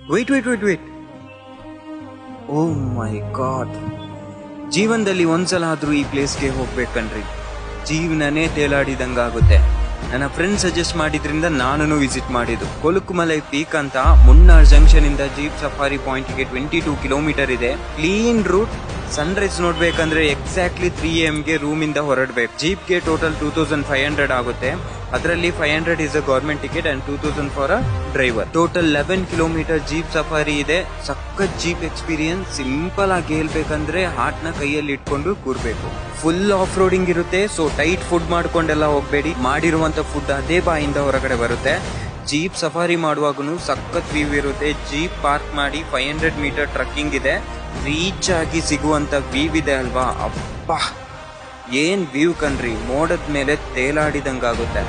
Wait. ಓ ಮೈ god, ಜೀವನದಲ್ಲಿ ಒಂದ್ಸಲ ಆದ್ರೂ ಈ ಪ್ಲೇಸ್ಗೆ ಹೋಗ್ಬೇಕನ್ರಿ. ಜೀವನನೇ ತೇಲಾಡಿದಂಗಾಗುತ್ತೆ. ನನ್ನ ಫ್ರೆಂಡ್ ಸಜೆಸ್ಟ್ ಮಾಡಿದ್ರಿಂದ ನಾನು ವಿಸಿಟ್ ಮಾಡಿದ್ದು. ಕೊಲುಕುಮಲೈ ಪೀಕ್ ಅಂತ ಮುನ್ನಾರ್ ಜಂಕ್ಷನ್ ಇಂದ ಜೀಪ್ ಸಫಾರಿ ಪಾಯಿಂಟ್ ಗೆ 22 ಕಿಲೋಮೀಟರ್ ಇದೆ. Clean route. ಸನ್ರೈಸ್ ನೋಡ್ಬೇಕಂದ್ರೆ ಎಕ್ಸಾಕ್ಟ್ಲಿ 3 AM ಗೆ ರೂಮ್ ಇಂದ ಹೊರಡ್ಬೇಕು. ಜೀಪ್ ಗೆ ಟೋಟಲ್ 2500 ಆಗುತ್ತೆ. ಅದರಲ್ಲಿ 500 is a government ticket and 2000 for a driver. Total 11 kilometre jeep safari ಇದೆ. ಸಖತ್ ಜೀಪ್ ಎಕ್ಸ್ಪೀರಿಯನ್ಸ್. ಸಿಂಪಲ್ ಆಗಿ ಹೇಳ್ಬೇಕಂದ್ರೆ ಹಾರ್ಟ್ ನ ಕೈಯಲ್ಲಿ ಇಟ್ಕೊಂಡು ಕೂರ್ಬೇಕು. ಫುಲ್ ಆಫ್ ರೋಡಿಂಗ್ ಇರುತ್ತೆ. ಸೊ ಟೈಟ್ ಫುಡ್ ಮಾಡ್ಕೊಂಡೆಲ್ಲ ಹೋಗ್ಬೇಡಿ. ಮಾಡಿರುವಂತ ಫುಡ್ ಅದೇ ಬಾಯಿಂದ ಹೊರಗಡೆ ಬರುತ್ತೆ. ಜೀಪ್ ಸಫಾರಿ ಮಾಡುವಾಗೂ ಸಖತ್ ವ್ಯೂ ಇರುತ್ತೆ. ಜೀಪ್ ಪಾರ್ಕ್ ಮಾಡಿ 500 ಮೀಟರ್ ಟ್ರಕ್ಕಿಂಗ್ ಇದೆ. ರೀಚ್ ಆಗಿ ಸಿಗುವಂತ ವ್ಯೂ ಇದೆ ಅಲ್ವಾ, ಅಪ್ಪಾ ಏನ್ ವ್ಯೂ ಕಣ್ರಿ. ಮೋಡದ ಮೇಲೆ ತೇಲಾಡಿದಂಗಾಗುತ್ತೆ.